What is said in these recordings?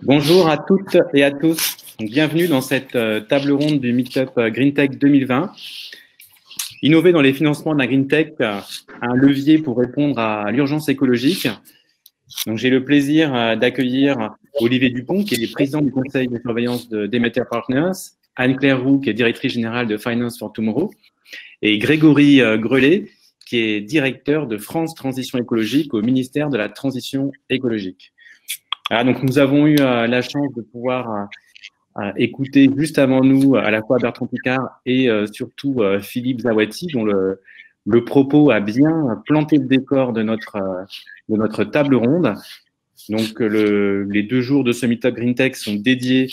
Bonjour à toutes et à tous. Bienvenue dans cette table ronde du Meetup GreenTech 2020. Innover dans les financements de la GreenTech, un levier pour répondre à l'urgence écologique. Donc, j'ai le plaisir d'accueillir Olivier Dupont, qui est président du conseil de surveillance de Demeter Partners, Anne-Claire Roux, qui est directrice générale de Finance for Tomorrow, et Grégory Grelet, qui est directeur de France Transition écologique au ministère de la Transition écologique. Voilà, donc nous avons eu la chance de pouvoir écouter juste avant nous à la fois Bertrand Picard et surtout Philippe Zawati, dont le propos a bien planté le décor de notre table ronde. Donc les 2 jours de ce Meetup GreenTech sont dédiés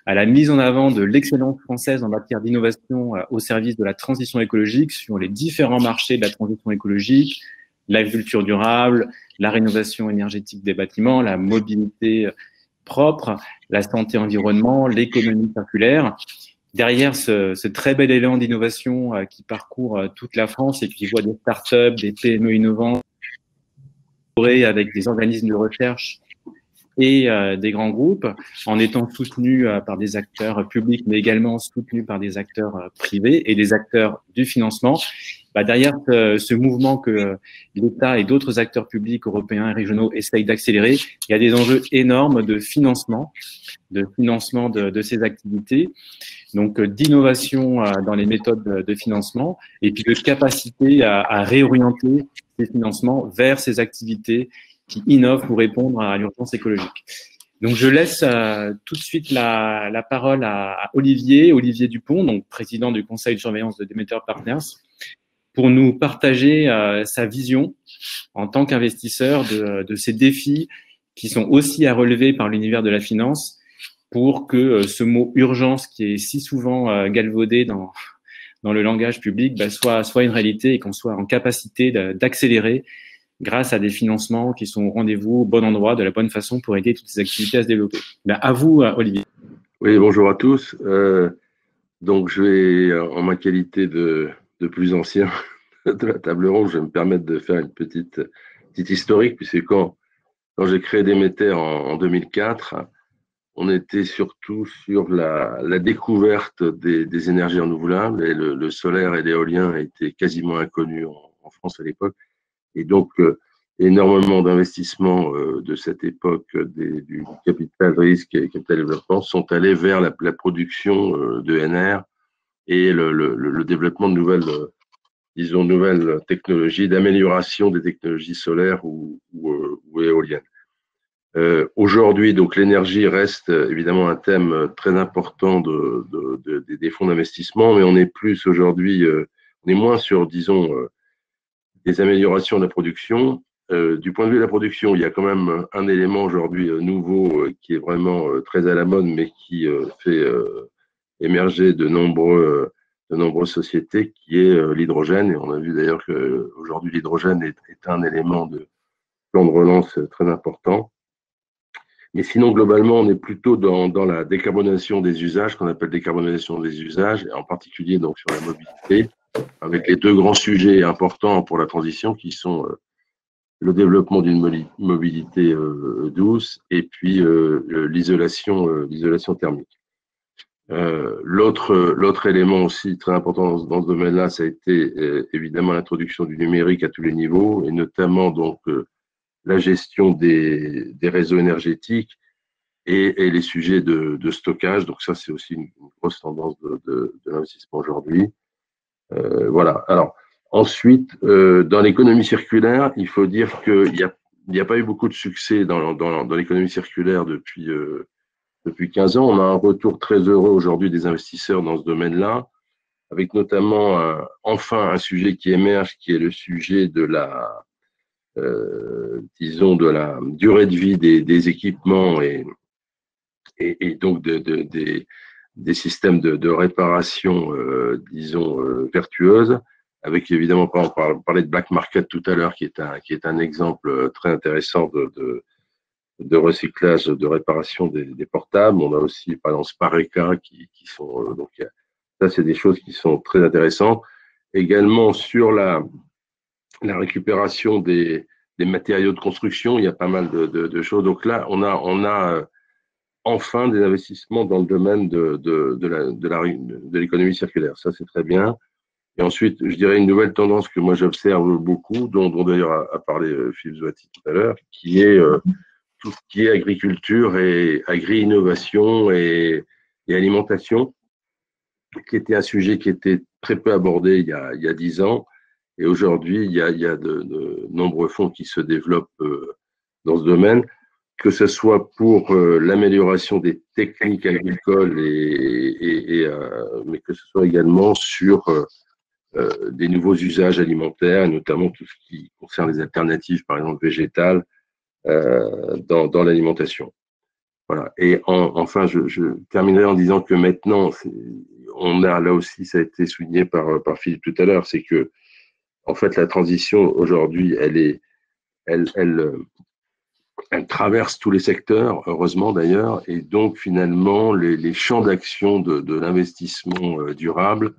à la mise en avant de l'excellence française en matière d'innovation au service de la transition écologique sur les différents marchés de la transition écologique, l'agriculture durable, la rénovation énergétique des bâtiments, la mobilité propre, la santé environnement, l'économie circulaire. Derrière ce très bel élan d'innovation qui parcourt toute la France et qui voit des startups, des PME innovantes avec des organismes de recherche et des grands groupes, en étant soutenus par des acteurs publics, mais également soutenus par des acteurs privés et des acteurs du financement. Derrière ce mouvement que l'État et d'autres acteurs publics européens et régionaux essayent d'accélérer, il y a des enjeux énormes de financement de ces activités, donc d'innovation dans les méthodes de financement et puis de capacité à réorienter ces financements vers ces activités qui innovent pour répondre à l'urgence écologique. Donc, je laisse tout de suite la parole à Olivier Dupont, donc président du conseil de surveillance de Demeter Partners, pour nous partager sa vision en tant qu'investisseur de ces défis qui sont aussi à relever par l'univers de la finance pour que ce mot urgence qui est si souvent galvaudé dans le langage public soit une réalité et qu'on soit en capacité d'accélérer grâce à des financements qui sont au rendez-vous, au bon endroit, de la bonne façon pour aider toutes ces activités à se développer. À vous, Olivier. Oui, bonjour à tous. Donc, je vais, en ma qualité de plus ancien de la table ronde, je vais me permettre de faire une petite historique, puisque quand j'ai créé Demeter en 2004, on était surtout sur la découverte des énergies renouvelables, et le solaire et l'éolien étaient quasiment inconnus en France à l'époque. Et donc, énormément d'investissements de cette époque du capital risque et capital développement sont allés vers la production de NR et le développement de nouvelles technologies, d'amélioration des technologies solaires ou éoliennes. Aujourd'hui, donc l'énergie reste évidemment un thème très important des fonds d'investissement, mais on est plus aujourd'hui, on est moins sur, disons, des améliorations de la production. Du point de vue de la production, il y a quand même un élément aujourd'hui nouveau qui est vraiment très à la mode, mais qui fait émerger de nombreuses sociétés, qui est l'hydrogène. Et on a vu d'ailleurs qu'aujourd'hui, l'hydrogène est un élément de plan de relance très important. Mais sinon, globalement, on est plutôt dans la décarbonation des usages, qu'on appelle décarbonation des usages, et en particulier donc sur la mobilité, avec les 2 grands sujets importants pour la transition qui sont le développement d'une mobilité douce et puis l'isolation thermique. L'autre élément aussi très important dans ce domaine-là, ça a été évidemment l'introduction du numérique à tous les niveaux, et notamment donc la gestion des réseaux énergétiques et les sujets de stockage. Donc ça, c'est aussi une grosse tendance de l'investissement aujourd'hui. Voilà. Alors, ensuite, dans l'économie circulaire, il faut dire qu'il n'y a pas eu beaucoup de succès dans l'économie circulaire depuis 15 ans. On a un retour très heureux aujourd'hui des investisseurs dans ce domaine-là, avec notamment enfin un sujet qui émerge, qui est le sujet de disons, de la durée de vie des équipements et donc des systèmes de réparation, disons, vertueuses, avec évidemment, on parlait de Black Market tout à l'heure, qui est un exemple très intéressant de recyclage, de réparation des portables. On a aussi, par exemple, Spareka, qui sont, donc, ça, c'est des choses qui sont très intéressantes. Également, sur la récupération des matériaux de construction, il y a pas mal de choses. Donc là, on a enfin des investissements dans le domaine de l'économie circulaire. Ça, c'est très bien. Et ensuite, je dirais une nouvelle tendance que moi j'observe beaucoup, dont d'ailleurs a parlé Philippe Zouati tout à l'heure, qui est tout ce qui est agriculture et agri-innovation et alimentation, qui était un sujet qui était très peu abordé il y a 10 ans. Et aujourd'hui, il y a de nombreux fonds qui se développent dans ce domaine, que ce soit pour l'amélioration des techniques agricoles, mais que ce soit également sur des nouveaux usages alimentaires, notamment tout ce qui concerne les alternatives, par exemple végétales, dans l'alimentation. Voilà. Et enfin, je terminerai en disant que maintenant, on a là aussi, ça a été souligné par Philippe tout à l'heure, c'est que en fait la transition aujourd'hui, elle traverse tous les secteurs, heureusement d'ailleurs, et donc finalement les champs d'action de l'investissement durable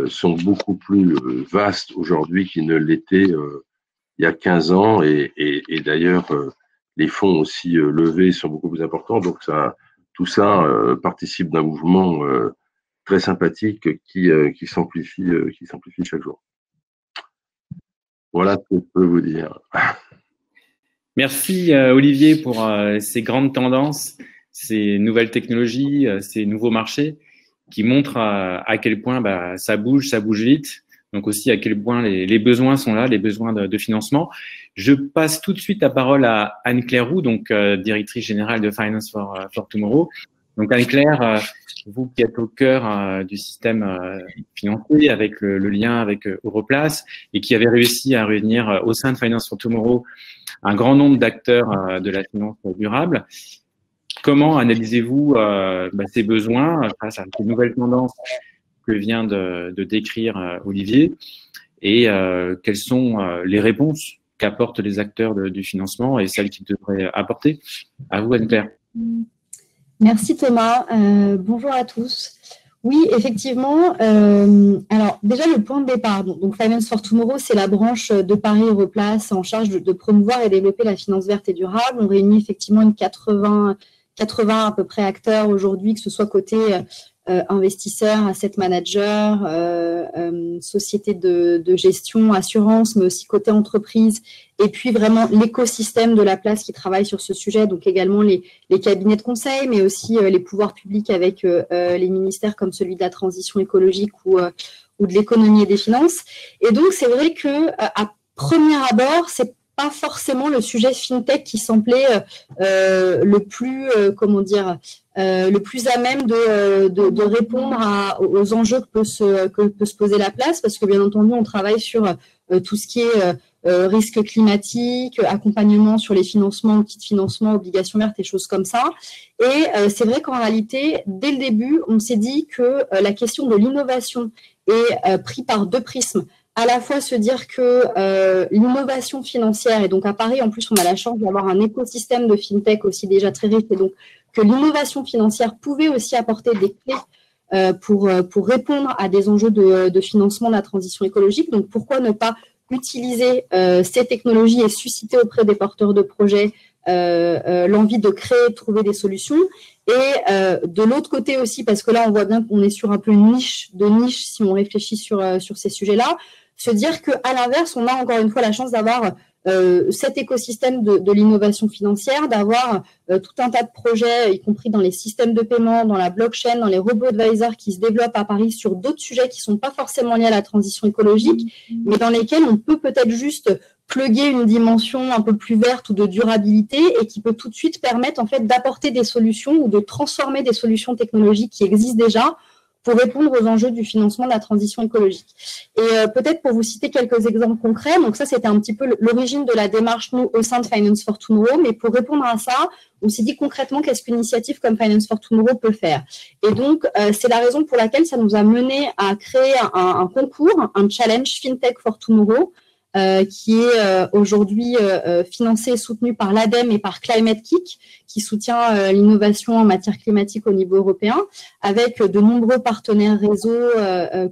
sont beaucoup plus vastes aujourd'hui qu'ils ne l'étaient il y a 15 ans, et d'ailleurs les fonds aussi levés sont beaucoup plus importants, donc tout ça participe d'un mouvement très sympathique qui s'amplifie chaque jour. Voilà ce que je peux vous dire. Merci Olivier pour ces grandes tendances, ces nouvelles technologies, ces nouveaux marchés qui montrent à quel point ça bouge vite. Donc aussi à quel point les besoins sont là, les besoins de financement. Je passe tout de suite la parole à Anne-Claire Roux, donc directrice générale de Finance for Tomorrow. Donc Anne-Claire, vous qui êtes au cœur du système financier avec le lien avec Europlace et qui avez réussi à réunir au sein de Finance for Tomorrow un grand nombre d'acteurs de la finance durable. Comment analysez-vous ces besoins face à ces nouvelles tendances que vient de décrire Olivier et quelles sont les réponses qu'apportent les acteurs du financement et celles qu'ils devraient apporter? À vous, Anne-Claire. Merci Thomas. Bonjour à tous. Oui, effectivement. Alors déjà le point de départ. Donc Finance for Tomorrow, c'est la branche de Paris Europlace en charge de promouvoir et développer la finance verte et durable. On réunit effectivement une 80 à peu près acteurs aujourd'hui, que ce soit côté investisseurs, asset managers, sociétés de gestion, assurance, mais aussi côté entreprise, et puis vraiment l'écosystème de la place qui travaille sur ce sujet, donc également les cabinets de conseil, mais aussi les pouvoirs publics avec les ministères comme celui de la transition écologique ou de l'économie et des finances. Et donc, c'est vrai que à premier abord, c'est pas forcément le sujet fintech qui semblait le plus, le plus à même de répondre aux enjeux que peut se poser la place, parce que bien entendu, on travaille sur tout ce qui est risque climatique, accompagnement sur les financements, outils de financement, obligations vertes et choses comme ça. Et c'est vrai qu'en réalité, dès le début, on s'est dit que la question de l'innovation est prise par deux prismes. À la fois se dire que l'innovation financière, et donc à Paris, en plus, on a la chance d'avoir un écosystème de fintech aussi déjà très riche, et donc que l'innovation financière pouvait aussi apporter des clés pour répondre à des enjeux de financement de la transition écologique. Donc, pourquoi ne pas utiliser ces technologies et susciter auprès des porteurs de projets l'envie de créer, de trouver des solutions. Et de l'autre côté aussi, parce que là, on voit bien qu'on est sur un peu une niche si on réfléchit sur ces sujets-là, se dire qu'à l'inverse, on a encore une fois la chance d'avoir cet écosystème de l'innovation financière, d'avoir tout un tas de projets, y compris dans les systèmes de paiement, dans la blockchain, dans les robo-advisors qui se développent à Paris sur d'autres sujets qui ne sont pas forcément liés à la transition écologique, mais dans lesquels on peut peut-être juste plugger une dimension un peu plus verte ou de durabilité et qui peut tout de suite permettre en fait d'apporter des solutions ou de transformer des solutions technologiques qui existent déjà pour répondre aux enjeux du financement de la transition écologique. Et peut-être pour vous citer quelques exemples concrets, donc ça c'était un petit peu l'origine de la démarche nous au sein de Finance for Tomorrow, mais pour répondre à ça, on s'est dit concrètement qu'est-ce qu'une initiative comme Finance for Tomorrow peut faire. Et donc c'est la raison pour laquelle ça nous a mené à créer un concours, un challenge FinTech for Tomorrow, qui est aujourd'hui financé et soutenu par l'ADEME et par Climate Kick, qui soutient l'innovation en matière climatique au niveau européen, avec de nombreux partenaires réseaux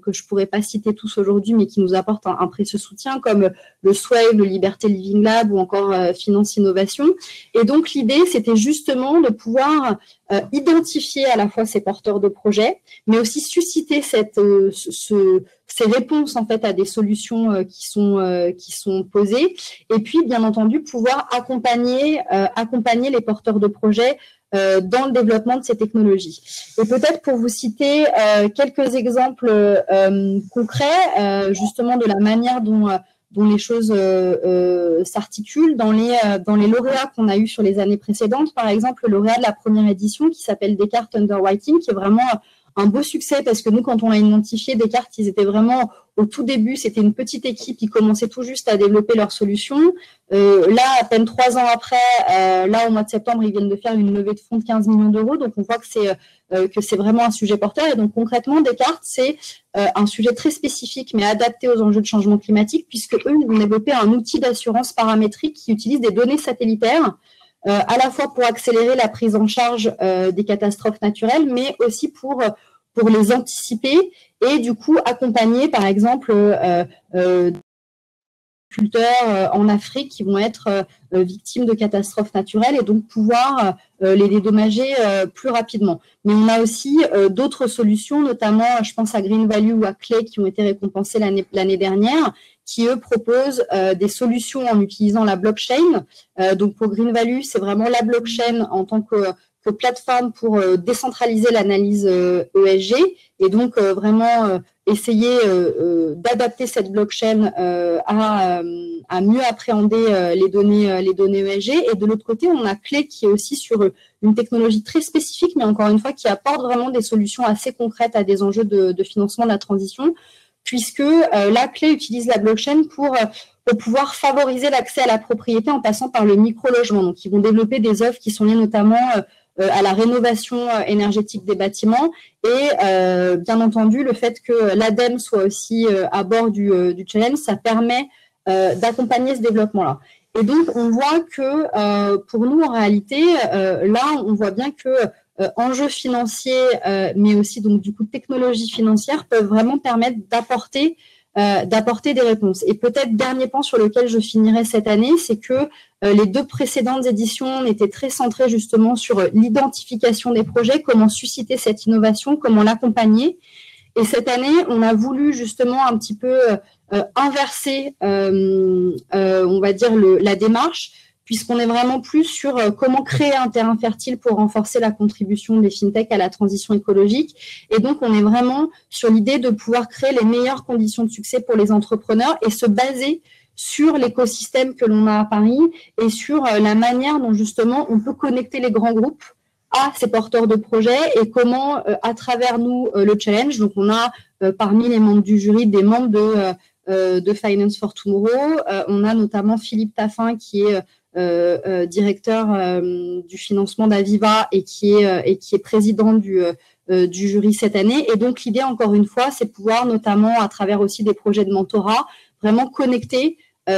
que je ne pourrais pas citer tous aujourd'hui, mais qui nous apportent un précieux soutien, comme le Swave, le Liberté Living Lab ou encore Finance Innovation. Et donc, l'idée, c'était justement de pouvoir identifier à la fois ces porteurs de projets, mais aussi susciter ces réponses en fait à des solutions qui sont posées, et puis bien entendu pouvoir accompagner les porteurs de projets dans le développement de ces technologies. Et peut-être pour vous citer quelques exemples concrets justement de la manière dont les choses s'articulent dans les lauréats qu'on a eus sur les années précédentes. Par exemple, le lauréat de la première édition qui s'appelle Descartes Underwriting, qui est vraiment un beau succès parce que nous, quand on l'a identifié, Descartes, ils étaient vraiment au tout début, c'était une petite équipe, ils commençaient tout juste à développer leur solution. Là, à peine 3 ans après, là, au mois de septembre, ils viennent de faire une levée de fonds de 15 millions d'euros. Donc, on voit que c'est vraiment un sujet porteur. Et donc, concrètement, Descartes, c'est un sujet très spécifique, mais adapté aux enjeux de changement climatique, puisque eux, ils ont développé un outil d'assurance paramétrique qui utilise des données satellitaires, à la fois pour accélérer la prise en charge des catastrophes naturelles, mais aussi pour les anticiper et du coup accompagner, par exemple, agriculteurs en Afrique qui vont être victimes de catastrophes naturelles et donc pouvoir les dédommager plus rapidement. Mais on a aussi d'autres solutions, notamment, je pense à Green Value ou à Clay, qui ont été récompensés l'année dernière, qui, eux, proposent des solutions en utilisant la blockchain. Donc, pour Green Value, c'est vraiment la blockchain en tant que plateforme pour décentraliser l'analyse ESG et donc vraiment essayer d'adapter cette blockchain à mieux appréhender les données ESG. Et de l'autre côté, on a Clay qui est aussi sur une technologie très spécifique, mais encore une fois, qui apporte vraiment des solutions assez concrètes à des enjeux de financement de la transition, puisque la Clay utilise la blockchain pour pouvoir favoriser l'accès à la propriété en passant par le micro-logement. Donc, ils vont développer des offres qui sont liées notamment à la rénovation énergétique des bâtiments et bien entendu le fait que l'ADEME soit aussi à bord du challenge, ça permet d'accompagner ce développement-là. Et donc on voit que pour nous en réalité, là on voit bien que enjeux financiers, mais aussi donc du coup technologies financières peuvent vraiment permettre d'apporter des réponses. Et peut-être dernier point sur lequel je finirai cette année, c'est que les 2 précédentes éditions étaient très centrées justement sur l'identification des projets, comment susciter cette innovation, comment l'accompagner. Et cette année, on a voulu justement un petit peu inverser, on va dire, la démarche, puisqu'on est vraiment plus sur comment créer un terrain fertile pour renforcer la contribution des fintechs à la transition écologique. Et donc, on est vraiment sur l'idée de pouvoir créer les meilleures conditions de succès pour les entrepreneurs et se baser sur l'écosystème que l'on a à Paris et sur la manière dont, justement, on peut connecter les grands groupes à ces porteurs de projets et comment, à travers nous, le challenge, donc on a parmi les membres du jury des membres de Finance for Tomorrow, on a notamment Philippe Taffin qui est directeur du financement d'Aviva et qui est président du jury cette année. Et donc, l'idée, encore une fois, c'est de pouvoir, notamment à travers aussi des projets de mentorat, vraiment connecter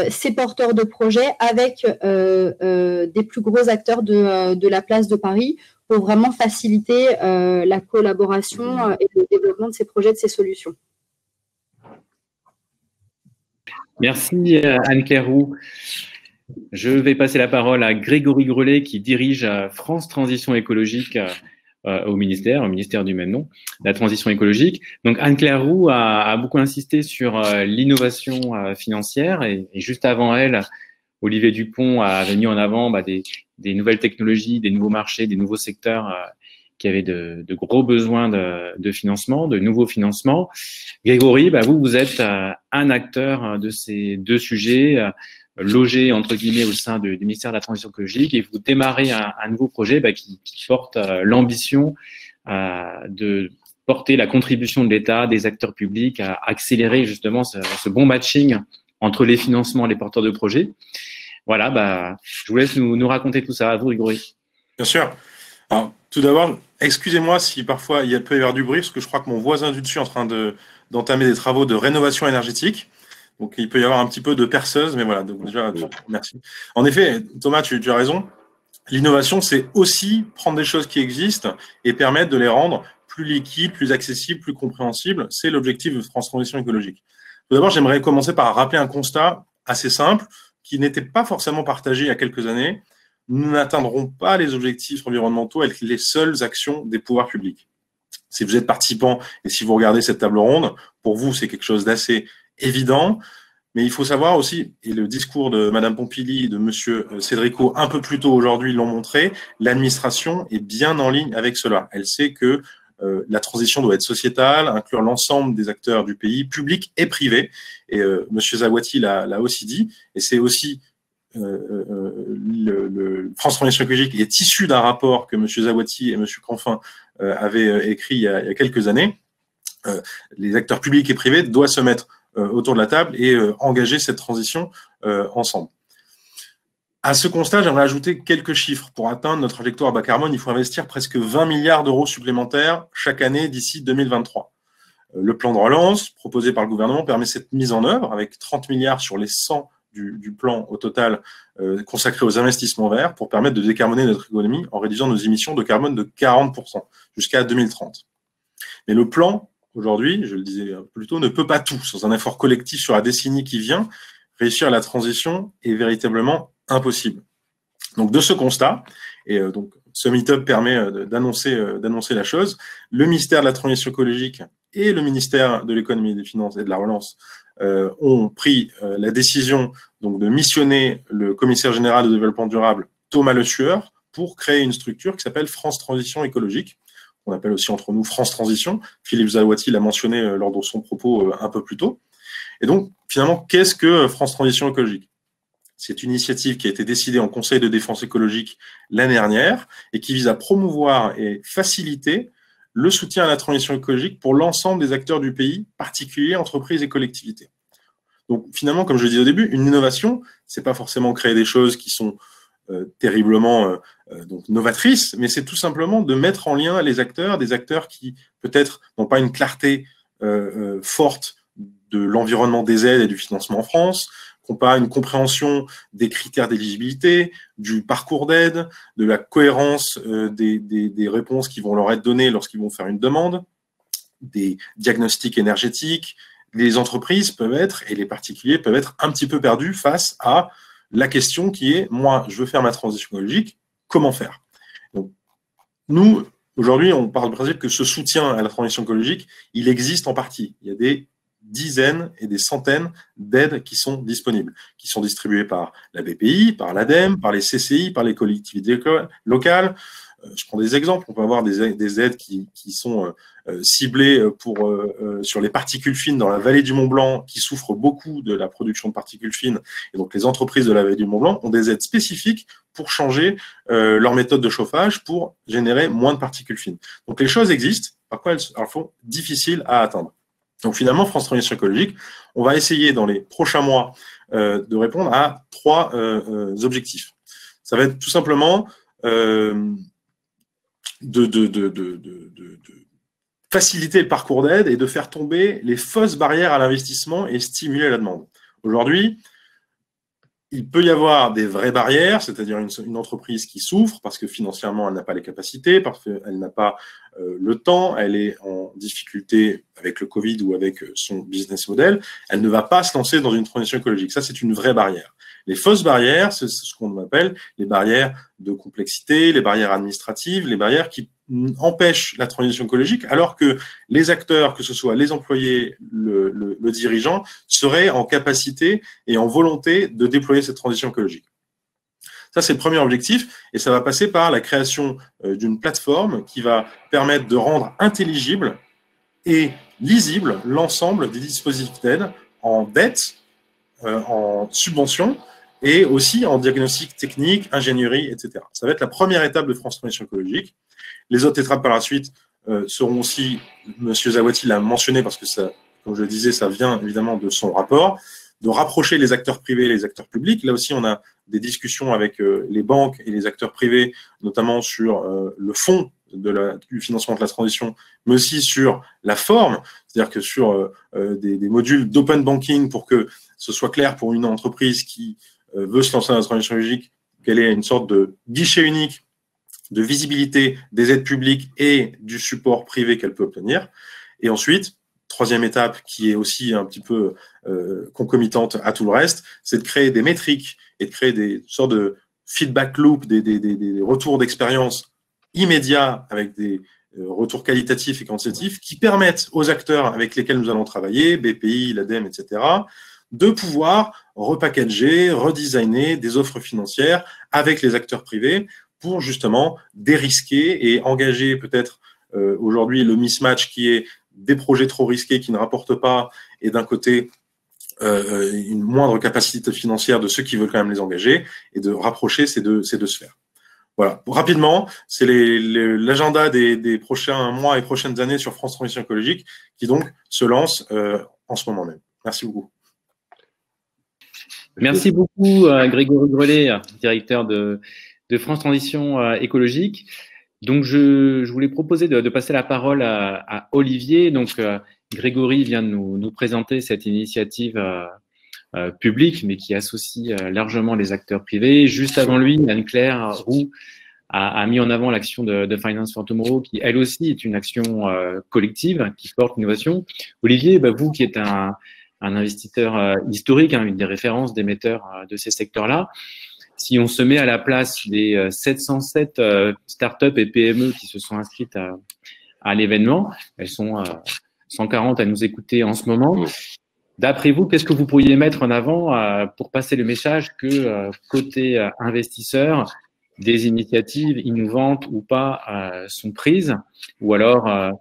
ces porteurs de projets avec des plus gros acteurs de la place de Paris pour vraiment faciliter la collaboration et le développement de ces projets, de ces solutions. Merci Anne-Claire Roux. Je vais passer la parole à Grégory Grelet qui dirige France Transition Écologique au ministère du même nom, la transition écologique. Donc Anne-Claire Roux a beaucoup insisté sur l'innovation financière et juste avant elle, Olivier Dupont avait mis en avant des nouvelles technologies, des nouveaux marchés, des nouveaux secteurs qui avaient de gros besoins de financement, de nouveaux financements. Grégory, vous êtes un acteur de ces 2 sujets, logé entre guillemets au sein du ministère de la Transition écologique, et vous démarrez un nouveau projet qui porte l'ambition de porter la contribution de l'État, des acteurs publics, à accélérer justement ce bon matching entre les financements et les porteurs de projets. Voilà, je vous laisse nous raconter tout ça. À vous, Grégory. Bien sûr. Alors, tout d'abord, excusez-moi si parfois il peut y avoir du bruit, parce que je crois que mon voisin du dessus est en train d'entamer des travaux de rénovation énergétique. Donc, il peut y avoir un petit peu de perceuse, mais voilà. Donc, déjà, merci. En effet, Thomas, tu as raison. L'innovation, c'est aussi prendre des choses qui existent et permettre de les rendre plus liquides, plus accessibles, plus compréhensibles. C'est l'objectif de France Transition écologique. Tout d'abord, j'aimerais commencer par rappeler un constat assez simple qui n'était pas forcément partagé il y a quelques années. Nous n'atteindrons pas les objectifs environnementaux avec les seules actions des pouvoirs publics. Si vous êtes participant et si vous regardez cette table ronde, pour vous, c'est quelque chose d'assez évident. Mais il faut savoir aussi, et le discours de Madame Pompili et de Monsieur Cédrico un peu plus tôt aujourd'hui l'ont montré, l'administration est bien en ligne avec cela. Elle sait que la transition doit être sociétale, inclure l'ensemble des acteurs du pays, publics et privés. Et Monsieur Zawati l'a aussi dit. Et c'est aussi le France Transition écologique est issu d'un rapport que Monsieur Zawati et Monsieur Canfin avaient écrit il y a quelques années. Les acteurs publics et privés doivent se mettre autour de la table et engager cette transition ensemble. À ce constat, j'aimerais ajouter quelques chiffres. Pour atteindre notre trajectoire bas carbone, il faut investir presque 20 milliards d'euros supplémentaires chaque année d'ici 2023. Le plan de relance proposé par le gouvernement permet cette mise en œuvre avec 30 milliards sur les 100 du plan au total consacré aux investissements verts pour permettre de décarboner notre économie en réduisant nos émissions de carbone de 40% jusqu'à 2030. Mais le plan, aujourd'hui, je le disais plus tôt, ne peut pas tout. Sans un effort collectif sur la décennie qui vient, réussir la transition est véritablement impossible. Donc, de ce constat, et donc ce meet-up permet d'annoncer la chose, le ministère de la Transition écologique et le ministère de l'Économie, des Finances et de la Relance ont pris la décision donc, de missionner le commissaire général de développement durable, Thomas Le Sueur, pour créer une structure qui s'appelle France Transition écologique, qu'on appelle aussi entre nous France Transition. Philippe Zawati l'a mentionné lors de son propos un peu plus tôt. Et donc, finalement, qu'est-ce que France Transition écologique ? C'est une initiative qui a été décidée en Conseil de défense écologique l'année dernière et qui vise à promouvoir et faciliter le soutien à la transition écologique pour l'ensemble des acteurs du pays, particuliers, entreprises et collectivités. Donc, finalement, comme je le disais au début, une innovation, c'est pas forcément créer des choses qui sont terriblement donc novatrices, mais c'est tout simplement de mettre en lien les acteurs, des acteurs qui peut-être n'ont pas une clarté forte de l'environnement des aides et du financement en France, qui n'ont pas une compréhension des critères d'éligibilité, du parcours d'aide, de la cohérence des réponses qui vont leur être données lorsqu'ils vont faire une demande, des diagnostics énergétiques. Les entreprises peuvent être, et les particuliers peuvent être un petit peu perdus face à la question qui est, moi, je veux faire ma transition écologique, comment faire ? Donc, nous, aujourd'hui, on parle du principe que ce soutien à la transition écologique, il existe en partie. Il y a des dizaines et des centaines d'aides qui sont disponibles, qui sont distribuées par la BPI, par l'ADEME, par les CCI, par les collectivités locales. Je prends des exemples. On peut avoir des aides qui sont ciblées sur les particules fines dans la vallée du Mont-Blanc, qui souffrent beaucoup de la production de particules fines. Et donc, les entreprises de la vallée du Mont-Blanc ont des aides spécifiques pour changer leur méthode de chauffage pour générer moins de particules fines. Donc, les choses existent. Par contre, elles sont difficiles à atteindre. Donc, finalement, France Transition écologique, on va essayer dans les prochains mois de répondre à 3 objectifs. Ça va être tout simplement de faciliter le parcours d'aide et de faire tomber les fausses barrières à l'investissement et stimuler la demande. Aujourd'hui, il peut y avoir des vraies barrières, c'est-à-dire une entreprise qui souffre parce que financièrement, elle n'a pas les capacités, parce qu'elle n'a pas le temps, elle est en difficulté avec le Covid ou avec son business model, elle ne va pas se lancer dans une transition écologique. Ça, c'est une vraie barrière. Les fausses barrières, c'est ce qu'on appelle les barrières de complexité, les barrières administratives, les barrières qui empêchent la transition écologique, alors que les acteurs, que ce soit les employés, le dirigeant, seraient en capacité et en volonté de déployer cette transition écologique. Ça, c'est le premier objectif, et ça va passer par la création d'une plateforme qui va permettre de rendre intelligible et lisible l'ensemble des dispositifs d'aide en dette, en subvention, et aussi en diagnostic technique, ingénierie, etc. Ça va être la première étape de France Transition écologique. Les autres étapes par la suite seront aussi, M. Zawati l'a mentionné parce que ça, comme je le disais, ça vient évidemment de son rapport, de rapprocher les acteurs privés et les acteurs publics. Là aussi, on a des discussions avec les banques et les acteurs privés, notamment sur le fonds du financement de la transition, mais aussi sur la forme, c'est-à-dire que sur des modules d'open banking pour que ce soit clair pour une entreprise qui veut se lancer dans la transition écologique, qu'elle ait une sorte de guichet unique de visibilité des aides publiques et du support privé qu'elle peut obtenir. Et ensuite, troisième étape qui est aussi un petit peu concomitante à tout le reste, c'est de créer des métriques et de créer des sortes de feedback loop, des retours d'expérience immédiats avec des retours qualitatifs et quantitatifs qui permettent aux acteurs avec lesquels nous allons travailler, BPI, l'ADEME, etc., de pouvoir repackager, redesigner des offres financières avec les acteurs privés pour justement dérisquer et engager peut-être aujourd'hui le mismatch qui est des projets trop risqués qui ne rapportent pas et d'un côté une moindre capacité financière de ceux qui veulent quand même les engager et de rapprocher ces deux sphères. Voilà, rapidement, c'est l'agenda des prochains mois et prochaines années sur France Transition écologique qui donc se lance en ce moment même. Merci beaucoup. Merci beaucoup Grégory Grelet, directeur de France Transition écologique. Donc, je voulais proposer de passer la parole à Olivier. Donc, Grégory vient de nous présenter cette initiative publique, mais qui associe largement les acteurs privés. Juste avant lui, Anne-Claire Roux a mis en avant l'action de Finance for Tomorrow, qui elle aussi est une action collective qui porte l'innovation. Olivier, vous qui êtes un investisseur historique, une des références d'émetteurs de ces secteurs-là, si on se met à la place des 707 startups et PME qui se sont inscrites à l'événement, elles sont 140 à nous écouter en ce moment. D'après vous, qu'est-ce que vous pourriez mettre en avant pour passer le message que côté investisseurs, des initiatives innovantes ou pas sont prises, ou alors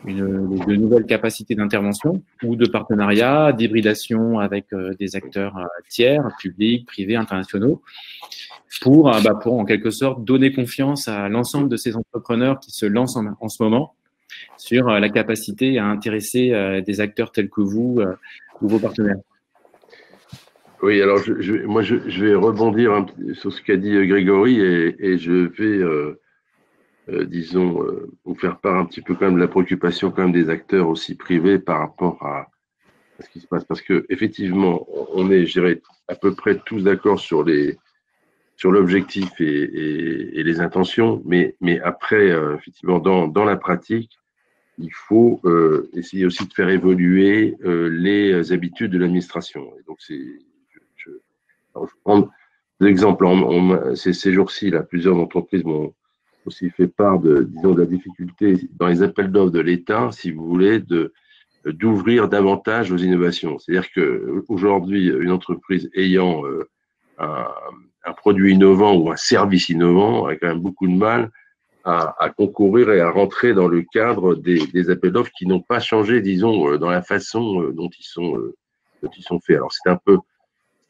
de nouvelles capacités d'intervention ou de partenariat, d'hybridation avec des acteurs tiers, publics, privés, internationaux, pour en quelque sorte donner confiance à l'ensemble de ces entrepreneurs qui se lancent en ce moment sur la capacité à intéresser des acteurs tels que vous ou vos partenaires. Oui, alors je vais rebondir un petit sur ce qu'a dit Grégory et je vais, disons, vous faire part un petit peu quand même de la préoccupation quand même des acteurs aussi privés par rapport à ce qui se passe. Parce que effectivement, on est, je dirais, à peu près tous d'accord sur l'objectif et les intentions, mais après, effectivement, dans la pratique, il faut essayer aussi de faire évoluer les habitudes de l'administration. Et donc, je vais prendre l'exemple. Ces jours-ci, là, plusieurs entreprises m'ont aussi fait part de la difficulté dans les appels d'offres de l'État, si vous voulez, d'ouvrir davantage aux innovations. C'est-à-dire qu'aujourd'hui, une entreprise ayant un produit innovant ou un service innovant a quand même beaucoup de mal à concourir et à rentrer dans le cadre des appels d'offres qui n'ont pas changé, disons, dans la façon dont ils sont faits. Alors, c'est un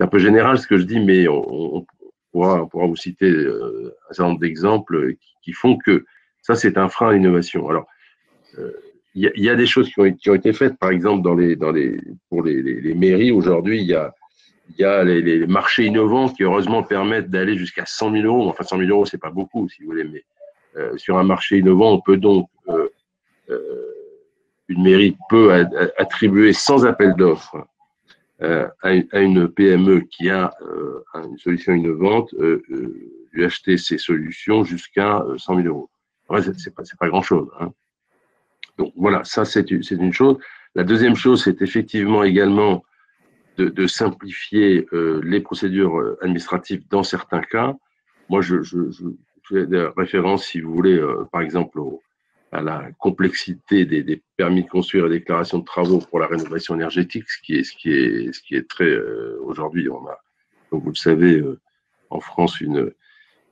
peu général ce que je dis, mais on pourra vous citer un certain nombre d'exemples qui font que ça, c'est un frein à l'innovation. Alors, il y a des choses qui ont été faites, par exemple, pour les mairies. Aujourd'hui, il y a les marchés innovants qui, heureusement, permettent d'aller jusqu'à 100 000 euros. Enfin, 100 000 euros, c'est pas beaucoup, si vous voulez, mais sur un marché innovant, on peut donc une mairie peut attribuer sans appel d'offres à une PME qui a une solution innovante, lui acheter ses solutions jusqu'à 100 000 euros. Ouais, c'est pas grand-chose. Hein. Donc voilà, ça c'est une chose. La deuxième chose, c'est effectivement également de simplifier les procédures administratives dans certains cas. Moi, je fais des références, si vous voulez, par exemple, à la complexité des permis de construire et déclarations de travaux pour la rénovation énergétique, ce qui est très aujourd'hui, on a, comme vous le savez, en France,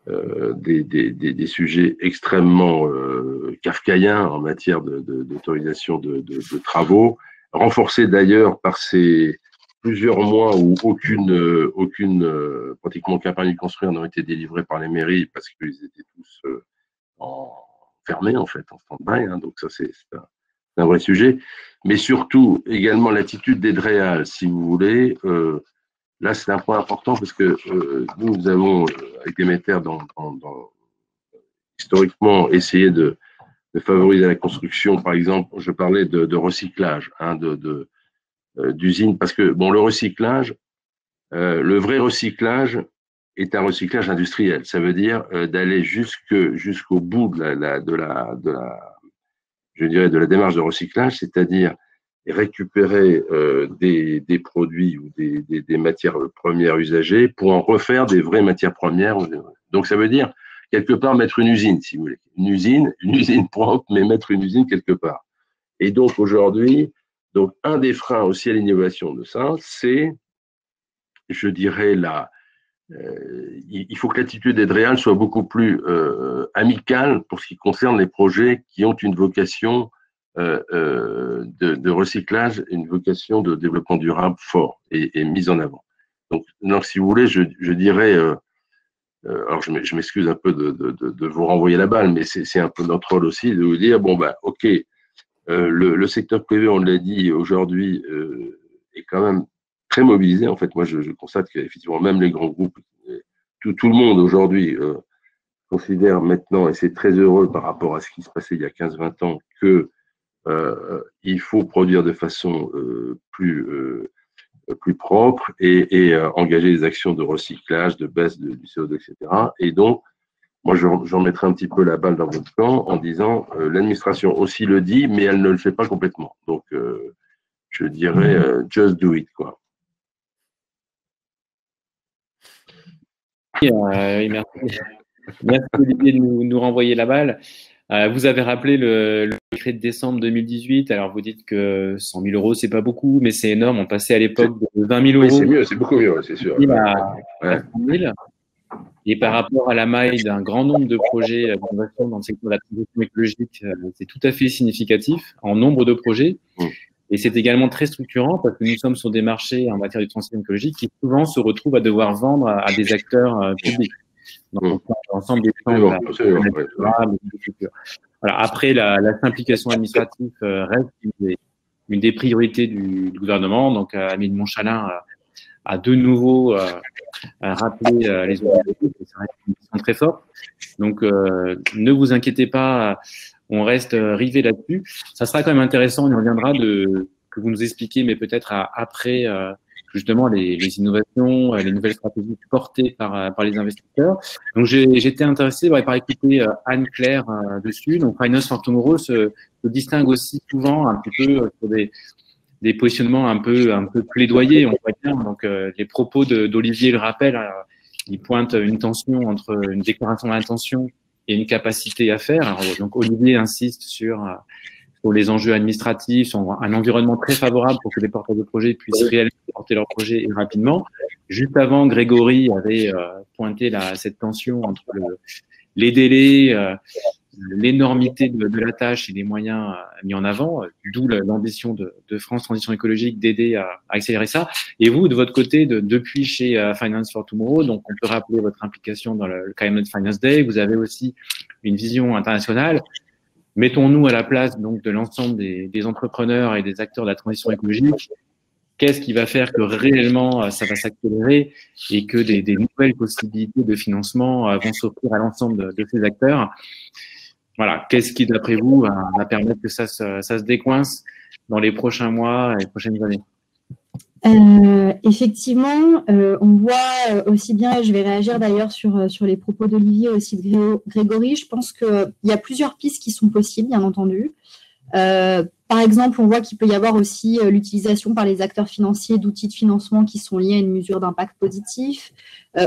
des sujets extrêmement kafkaïens en matière d'autorisation de travaux, renforcés d'ailleurs par ces plusieurs mois où pratiquement aucun permis de construire n'a été délivré par les mairies parce qu'ils étaient tous fermés en fait, en stand-by. Hein, donc ça c'est un vrai sujet. Mais surtout également l'attitude des DREAL, si vous voulez. Là c'est un point important parce que nous avons avec Demeter historiquement essayé de favoriser la construction, par exemple, je parlais de recyclage, hein, d'usines, parce que bon, le recyclage, le vrai recyclage est un recyclage industriel. Ça veut dire d'aller jusqu'au bout je dirais, de la démarche de recyclage, c'est-à-dire récupérer des produits ou des matières premières usagées pour en refaire des vraies matières premières. Donc, ça veut dire, quelque part, mettre une usine, si vous voulez. Une usine propre, mais mettre une usine quelque part. Et donc, aujourd'hui, donc, un des freins aussi à l'innovation de ça, c'est, je dirais, il faut que l'attitude d'Edreal soit beaucoup plus amicale pour ce qui concerne les projets qui ont une vocation de recyclage, une vocation de développement durable fort et mise en avant. Donc si vous voulez, je dirais, alors je m'excuse un peu de vous renvoyer la balle, mais c'est un peu notre rôle aussi de vous dire, bon, bah, ok, le secteur privé, on l'a dit aujourd'hui, est quand même très mobilisé. En fait, moi, je constate qu'effectivement, même les grands groupes, tout le monde aujourd'hui considère maintenant, et c'est très heureux par rapport à ce qui se passait il y a 15-20 ans, que il faut produire de façon plus propre et engager des actions de recyclage, de baisse du CO2, etc. Et donc, moi, j'en mettrai un petit peu la balle dans votre camp en disant l'administration aussi le dit, mais elle ne le fait pas complètement. Donc, je dirais just do it, quoi. Oui, merci. Merci Olivier de nous renvoyer la balle. Vous avez rappelé le décret de décembre 2018. Alors, vous dites que 100 000 euros, c'est pas beaucoup, mais c'est énorme. On passait à l'époque de 20 000 euros. Oui, c'est mieux, c'est beaucoup mieux, c'est sûr. À 100 000. Et par rapport à la maille d'un grand nombre de projets d'innovation dans le secteur de la transition écologique, c'est tout à fait significatif en nombre de projets. Et c'est également très structurant parce que nous sommes sur des marchés en matière de transition écologique qui souvent se retrouvent à devoir vendre à des acteurs publics. Donc, l'ensemble des plans voilà. Après, la simplification administrative reste une des priorités du gouvernement. Donc, Amélie Montchalin a de nouveau rappelé les objectifs, et ça reste une mission très forte. Donc, ne vous inquiétez pas, on reste rivé là-dessus. Ça sera quand même intéressant, on y reviendra, que vous nous expliquiez, mais peut-être après justement les innovations, les nouvelles stratégies portées par les investisseurs. Donc, j'étais intéressé par écouter Anne-Claire dessus. Donc, Finance for Tomorrow se distingue aussi souvent un petit peu sur des positionnements un peu plaidoyers, on va dire. Donc, les propos d'Olivier le rappellent, il pointe une tension entre une déclaration d'intention et une capacité à faire. Alors, donc, Olivier insiste sur les enjeux administratifs, sur un environnement très favorable pour que les porteurs de projets puissent réellement porter leurs projets rapidement. Juste avant, Grégory avait pointé cette tension entre les délais, l'énormité de la tâche et les moyens mis en avant, d'où l'ambition de France Transition Écologique d'aider à accélérer ça. Et vous, de votre côté, depuis chez Finance for Tomorrow, donc on peut rappeler votre implication dans le Climate Finance Day, vous avez aussi une vision internationale. Mettons-nous à la place donc de l'ensemble des entrepreneurs et des acteurs de la transition écologique. Qu'est-ce qui va faire que réellement ça va s'accélérer et que des nouvelles possibilités de financement vont s'offrir à l'ensemble de ces acteurs? Voilà, qu'est-ce qui, d'après vous, va permettre que ça se décoince dans les prochains mois et les prochaines années? Effectivement, on voit aussi bien, et je vais réagir d'ailleurs sur les propos d'Olivier aussi de Grégory, je pense qu'il y a plusieurs pistes qui sont possibles, bien entendu. Par exemple, on voit qu'il peut y avoir aussi l'utilisation par les acteurs financiers d'outils de financement qui sont liés à une mesure d'impact positif.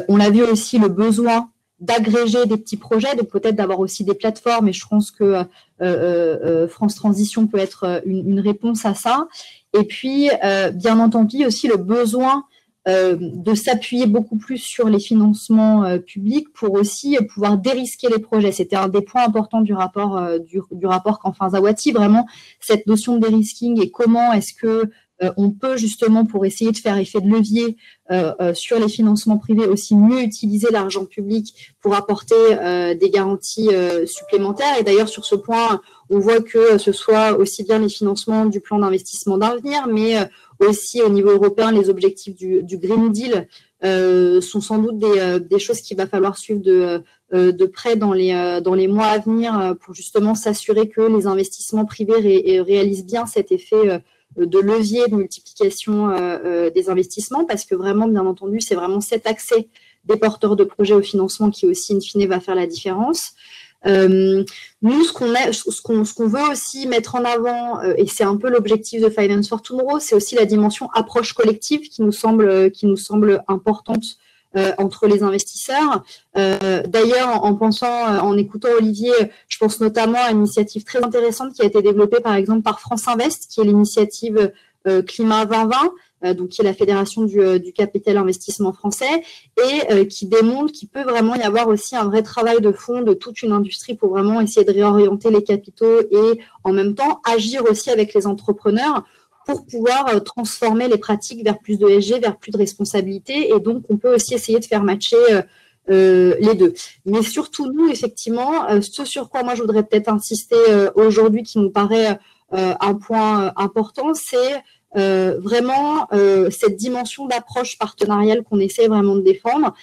On a vu aussi le besoin d'agréger des petits projets, donc peut-être d'avoir aussi des plateformes, et je pense que France Transition peut être une réponse à ça. Et puis, bien entendu, aussi le besoin de s'appuyer beaucoup plus sur les financements publics pour aussi pouvoir dérisquer les projets. C'était un des points importants du rapport du rapport Canfin-Zaouati, vraiment cette notion de dérisking et comment est-ce que on peut justement, pour essayer de faire effet de levier sur les financements privés, aussi mieux utiliser l'argent public pour apporter des garanties supplémentaires. Et d'ailleurs, sur ce point, on voit que ce soit aussi bien les financements du plan d'investissement d'avenir, mais aussi au niveau européen, les objectifs du Green Deal sont sans doute des choses qu'il va falloir suivre de près dans les mois à venir pour justement s'assurer que les investissements privés réalisent bien cet effet de levier de multiplication des investissements, parce que vraiment, bien entendu, c'est vraiment cet accès des porteurs de projets au financement qui aussi, in fine, va faire la différence. Nous, ce qu'on veut aussi mettre en avant, et c'est un peu l'objectif de Finance for Tomorrow, c'est aussi la dimension approche collective qui nous semble importante entre les investisseurs. D'ailleurs, en écoutant Olivier, je pense notamment à une initiative très intéressante qui a été développée par exemple par France Invest, qui est l'initiative Climat 2020, donc qui est la fédération du capital investissement français, et qui démontre qu'il peut vraiment y avoir aussi un vrai travail de fond de toute une industrie pour vraiment essayer de réorienter les capitaux et en même temps agir aussi avec les entrepreneurs pour pouvoir transformer les pratiques vers plus de ESG, vers plus de responsabilité. Et donc, on peut aussi essayer de faire matcher les deux. Mais surtout, nous, effectivement, ce sur quoi moi, je voudrais peut-être insister aujourd'hui, qui nous paraît un point important, c'est vraiment cette dimension d'approche partenariale qu'on essaie vraiment de défendre,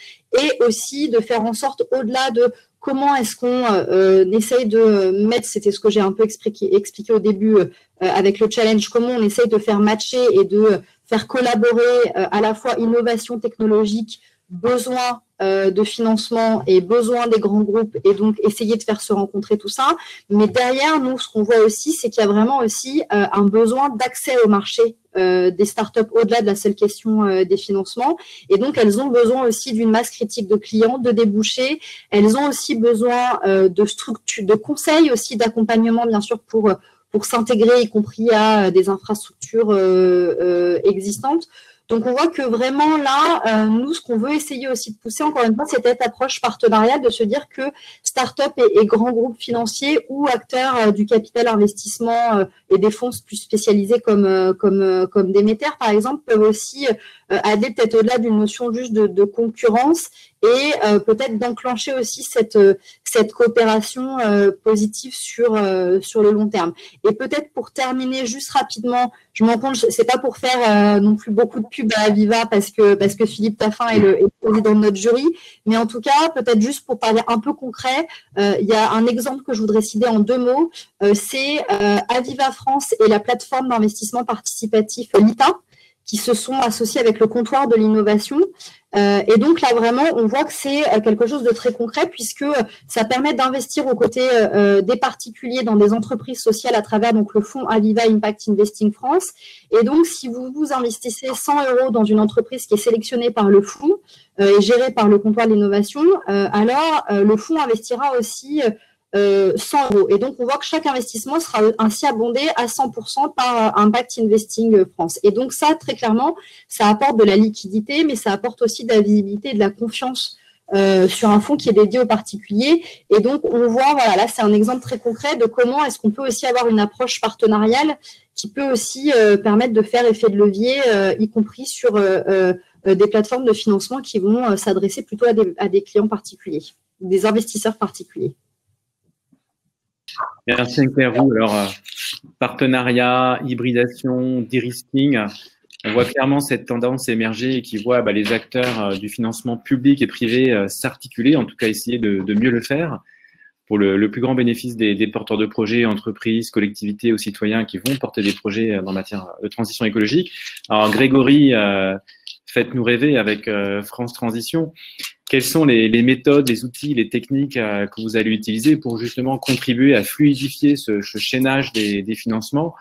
et aussi de faire en sorte, au-delà de comment est-ce qu'on essaye de mettre, c'était ce que j'ai un peu expliqué au début avec le challenge, comment on essaye de faire matcher et de faire collaborer à la fois innovation technologique, besoin de financement et besoin des grands groupes, et donc essayer de faire se rencontrer tout ça. Mais derrière, nous, ce qu'on voit aussi, c'est qu'il y a vraiment aussi un besoin d'accès au marché des startups au-delà de la seule question des financements. Et donc, elles ont besoin aussi d'une masse critique de clients, de débouchés. Elles ont aussi besoin de structures, de conseils aussi, d'accompagnement, bien sûr, pour s'intégrer, y compris à des infrastructures existantes. Donc, on voit que vraiment là, nous, ce qu'on veut essayer aussi de pousser, encore une fois, c'est cette approche partenariale, de se dire que start-up et grands groupes financiers ou acteurs du capital investissement et des fonds plus spécialisés comme Demeter, par exemple, peuvent aussi aller peut-être au-delà d'une notion juste de concurrence et peut-être d'enclencher aussi cette coopération positive sur le long terme. Et peut-être pour terminer juste rapidement, je me rends compte, c'est pas pour faire non plus beaucoup de pub à Aviva parce que Philippe Taffin est le président de notre jury, mais en tout cas, peut-être juste pour parler un peu concret, il y a un exemple que je voudrais citer en 2 mots, c'est Aviva France et la plateforme d'investissement participatif LITA, qui se sont associés avec le comptoir de l'innovation. Et donc là, vraiment, on voit que c'est quelque chose de très concret, puisque ça permet d'investir aux côtés des particuliers dans des entreprises sociales à travers donc le fonds Aviva Impact Investing France. Et donc, si vous investissez 100 € dans une entreprise qui est sélectionnée par le fonds et gérée par le comptoir de l'innovation, alors le fonds investira aussi 100 €. Et donc, on voit que chaque investissement sera ainsi abondé à 100% par Impact Investing France. Et donc, ça, très clairement, ça apporte de la liquidité, mais ça apporte aussi de la visibilité et de la confiance sur un fonds qui est dédié aux particuliers. Et donc, on voit, voilà, là, c'est un exemple très concret de comment est-ce qu'on peut aussi avoir une approche partenariale qui peut aussi permettre de faire effet de levier, y compris sur des plateformes de financement qui vont s'adresser plutôt à des clients particuliers, des investisseurs particuliers. Merci Claire-Roux. Alors, partenariat, hybridation, de-risking, on voit clairement cette tendance émerger et qui voit les acteurs du financement public et privé s'articuler, en tout cas essayer de mieux le faire pour le plus grand bénéfice des porteurs de projets, entreprises, collectivités ou citoyens qui vont porter des projets en matière de transition écologique. Alors Grégory, faites-nous rêver avec France Transition. Quelles sont les méthodes, les outils, les techniques que vous allez utiliser pour justement contribuer à fluidifier ce chaînage des financements?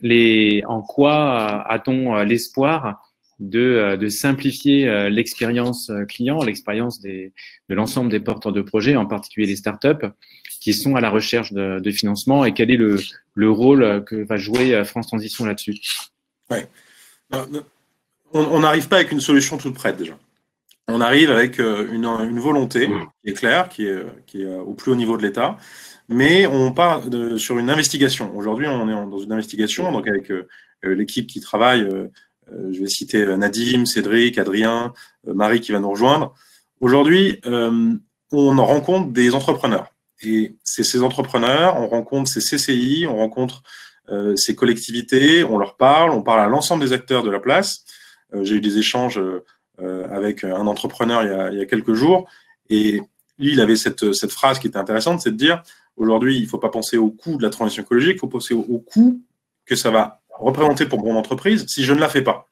En quoi a-t-on l'espoir de simplifier l'expérience client, l'expérience de l'ensemble des porteurs de projets, en particulier les startups, qui sont à la recherche de financement, et quel est le rôle que va jouer France Transition là-dessus? Ouais. On n'arrive pas avec une solution toute prête déjà. On arrive avec une volonté qui est claire, qui est au plus haut niveau de l'État, mais on part sur une investigation. Aujourd'hui, on est dans une investigation, donc avec l'équipe qui travaille, je vais citer Nadim, Cédric, Adrien, Marie qui va nous rejoindre. Aujourd'hui, on rencontre des entrepreneurs. Et c'est ces entrepreneurs, on rencontre ces CCI, on rencontre ces collectivités, on leur parle, on parle à l'ensemble des acteurs de la place. J'ai eu des échanges avec un entrepreneur il y a quelques jours, Et lui, il avait cette phrase qui était intéressante, c'est de dire, aujourd'hui, il ne faut pas penser au coût de la transition écologique, il faut penser au coût que ça va représenter pour mon entreprise si je ne la fais pas,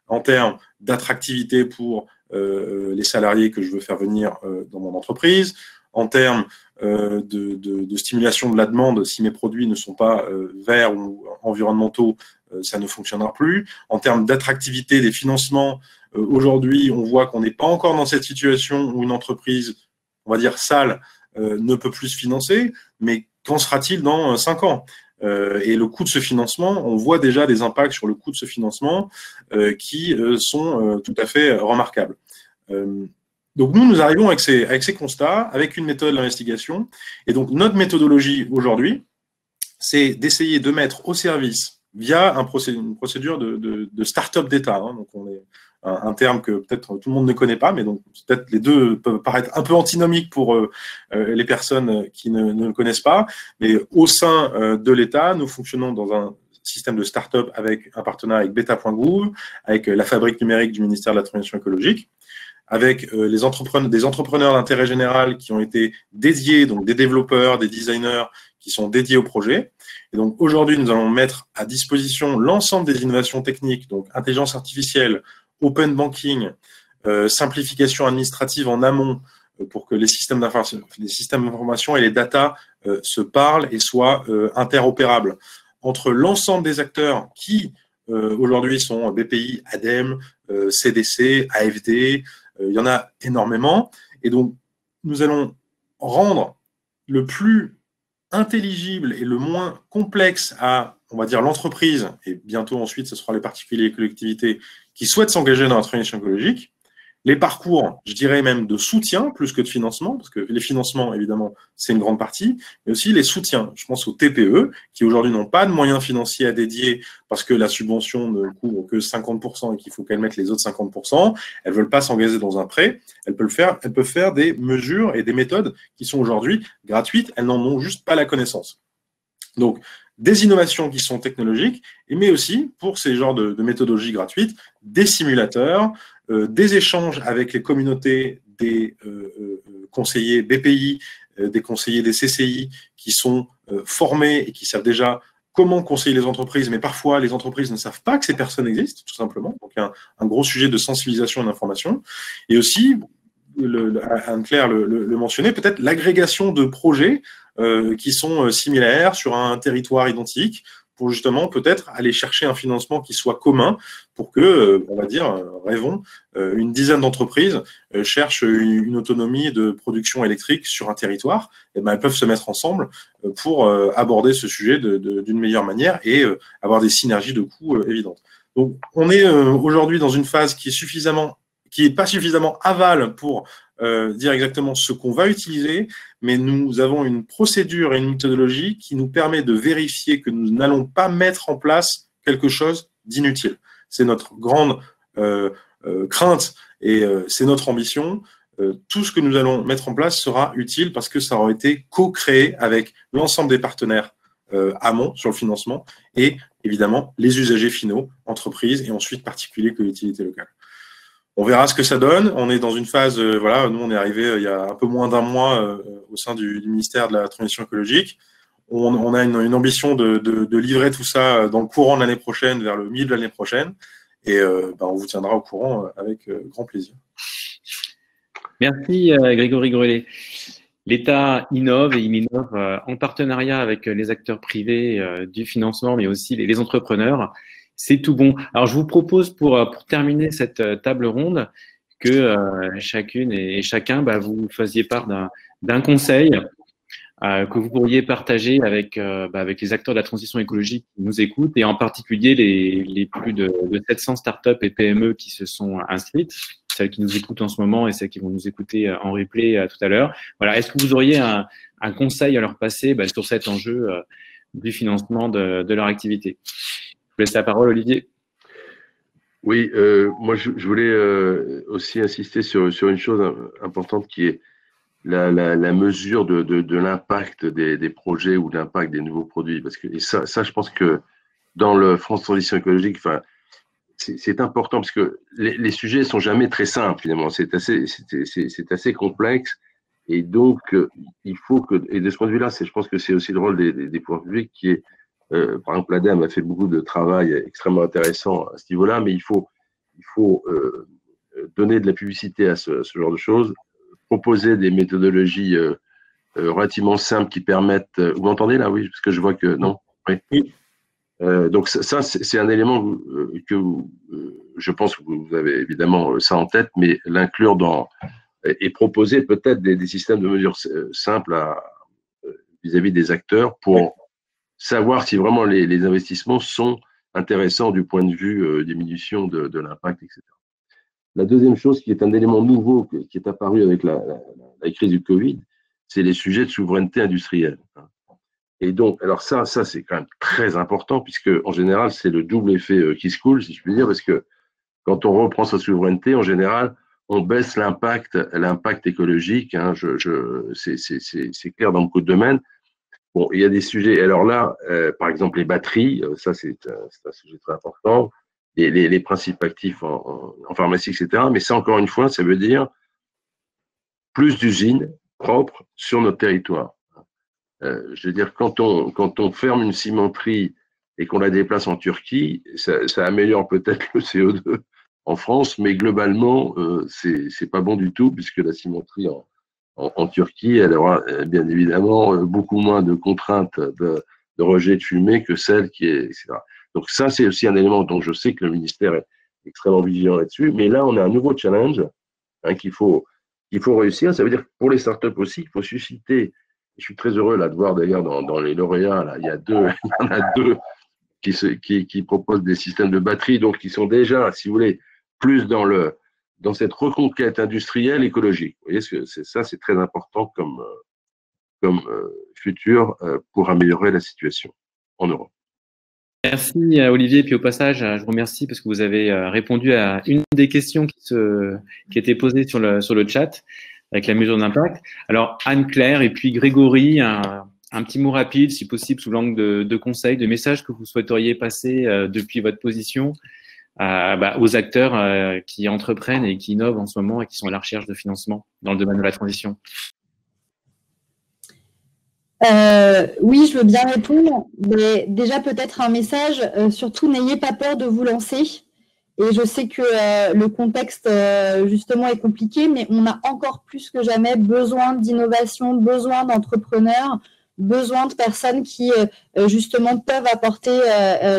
en termes d'attractivité pour les salariés que je veux faire venir dans mon entreprise, en termes de stimulation de la demande, si mes produits ne sont pas verts ou environnementaux, ça ne fonctionnera plus. En termes d'attractivité des financements, aujourd'hui, on voit qu'on n'est pas encore dans cette situation où une entreprise, on va dire sale, ne peut plus se financer, mais qu'en sera-t-il dans 5 ans ? Et le coût de ce financement, on voit déjà des impacts sur le coût de ce financement qui sont tout à fait remarquables. Donc nous arrivons avec ces constats, avec une méthode d'investigation. Et donc notre méthodologie aujourd'hui, c'est d'essayer de mettre au service, via une procédure de start-up d'État. Hein, donc on est un terme que peut-être tout le monde ne connaît pas, mais donc peut-être les deux peuvent paraître un peu antinomiques pour les personnes qui ne le connaissent pas. Mais au sein de l'État, nous fonctionnons dans un système de start-up avec un partenariat avec Beta.gouv, avec la fabrique numérique du ministère de la Transition écologique, avec des entrepreneurs d'intérêt général qui ont été dédiés, donc des développeurs, des designers qui sont dédiés au projet. Et donc aujourd'hui, nous allons mettre à disposition l'ensemble des innovations techniques, donc intelligence artificielle, open banking, simplification administrative en amont pour que les systèmes d'information et les data se parlent et soient interopérables entre l'ensemble des acteurs qui aujourd'hui sont BPI, ADEME, CDC, AFD, il y en a énormément. Et donc, nous allons rendre le plus intelligible et le moins complexe à, on va dire, l'entreprise, et bientôt ensuite, ce sera les particuliers et les collectivités qui souhaitent s'engager dans la transition écologique, les parcours, je dirais même de soutien plus que de financement, parce que les financements, évidemment, c'est une grande partie, mais aussi les soutiens. Je pense aux TPE, qui aujourd'hui n'ont pas de moyens financiers à dédier parce que la subvention ne couvre que 50% et qu'il faut qu'elles mettent les autres 50%. Elles ne veulent pas s'engager dans un prêt. Elles peuvent faire des mesures et des méthodes qui sont aujourd'hui gratuites. Elles n'en ont juste pas la connaissance. Donc, des innovations qui sont technologiques, mais aussi, pour ces genres de méthodologies gratuites, des simulateurs, des échanges avec les communautés des conseillers BPI, des conseillers des CCI qui sont formés et qui savent déjà comment conseiller les entreprises, mais parfois les entreprises ne savent pas que ces personnes existent, tout simplement. Donc, il y a un gros sujet de sensibilisation et d'information. Et aussi, Anne-Claire le mentionnait, peut-être l'agrégation de projets qui sont similaires sur un territoire identique, pour justement peut-être aller chercher un financement qui soit commun pour que, on va dire, rêvons, une dizaine d'entreprises cherchent une autonomie de production électrique sur un territoire, et ben elles peuvent se mettre ensemble pour aborder ce sujet d'une meilleure manière et avoir des synergies de coûts évidentes. Donc, on est aujourd'hui dans une phase qui est pas suffisamment aval pour dire exactement ce qu'on va utiliser, mais nous avons une procédure et une méthodologie qui nous permet de vérifier que nous n'allons pas mettre en place quelque chose d'inutile. C'est notre grande crainte et c'est notre ambition. Tout ce que nous allons mettre en place sera utile parce que ça aura été co-créé avec l'ensemble des partenaires amont sur le financement et évidemment les usagers finaux, entreprises et ensuite particuliers, collectivités locales. On verra ce que ça donne. On est dans une phase, voilà, nous on est arrivé il y a un peu moins d'un mois au sein du ministère de la Transition écologique. On a une ambition de livrer tout ça dans le courant de l'année prochaine, vers le milieu de l'année prochaine. Et on vous tiendra au courant avec grand plaisir. Merci Grégory Grelet. L'État innove et il innove en partenariat avec les acteurs privés du financement, mais aussi les entrepreneurs. C'est tout bon. Alors, je vous propose pour terminer cette table ronde que chacune et chacun, vous fassiez part d'un conseil que vous pourriez partager avec les acteurs de la transition écologique qui nous écoutent et en particulier les plus de 700 startups et PME qui se sont inscrites, celles qui nous écoutent en ce moment et celles qui vont nous écouter en replay tout à l'heure. Voilà. Est-ce que vous auriez un conseil à leur passer sur cet enjeu du financement de leur activité ? Je vous laisse la parole, Olivier. Oui, moi je voulais aussi insister sur une chose importante qui est la mesure de l'impact des projets ou de l'impact des nouveaux produits. Parce que ça, je pense que dans le France Transition écologique, c'est important parce que les sujets sont jamais très simples finalement. C'est assez complexe et donc il faut que, et de ce point de vue-là, je pense que c'est aussi le rôle des pouvoirs publics qui est, par exemple, l'ADEME a fait beaucoup de travail extrêmement intéressant à ce niveau-là, mais il faut donner de la publicité à ce genre de choses, proposer des méthodologies relativement simples qui permettent. Vous m'entendez là? Oui, parce que je vois que non. Oui. Donc ça c'est un élément que je pense que vous avez évidemment ça en tête, mais l'inclure et proposer peut-être des systèmes de mesures simples vis-à-vis des acteurs pour savoir si vraiment les investissements sont intéressants du point de vue diminution de l'impact, etc. La deuxième chose qui est un élément nouveau qui est apparu avec la crise du Covid, c'est les sujets de souveraineté industrielle. Et donc, alors ça c'est quand même très important puisque en général c'est le double effet qui se coule, si je puis dire, parce que quand on reprend sa souveraineté, en général, on baisse l'impact écologique. Hein, c'est clair dans beaucoup de domaines. Bon, il y a des sujets. Alors là, par exemple les batteries, ça c'est un sujet très important. Les principes actifs en pharmacie, etc. Mais ça, encore une fois, ça veut dire plus d'usines propres sur notre territoire. Je veux dire, quand on ferme une cimenterie et qu'on la déplace en Turquie, ça améliore peut-être le CO2 en France, mais globalement, c'est pas bon du tout puisque la cimenterie en Turquie, elle aura bien évidemment beaucoup moins de contraintes de rejet de fumée que celle qui est, etc. Donc ça, c'est aussi un élément dont je sais que le ministère est extrêmement vigilant là-dessus. Mais là, on a un nouveau challenge qu'il faut réussir. Ça veut dire que pour les startups aussi, il faut susciter. Je suis très heureux là de voir d'ailleurs dans les lauréats, là, il y en a deux qui proposent des systèmes de batterie, donc qui sont déjà, si vous voulez, plus dans cette reconquête industrielle écologique. Vous voyez, ça, c'est très important comme futur pour améliorer la situation en Europe. Merci Olivier, puis au passage, je vous remercie parce que vous avez répondu à une des questions qui étaient posées sur le chat avec la mesure d'impact. Alors Anne-Claire et puis Grégory, un petit mot rapide, si possible, sous l'angle de conseils, de messages que vous souhaiteriez passer depuis votre position aux acteurs qui entreprennent et qui innovent en ce moment et qui sont à la recherche de financement dans le domaine de la transition. Oui, je veux bien répondre, mais déjà peut-être un message, surtout n'ayez pas peur de vous lancer. Et je sais que le contexte justement est compliqué, mais on a encore plus que jamais besoin d'innovation, besoin d'entrepreneurs, besoin de personnes qui justement peuvent apporter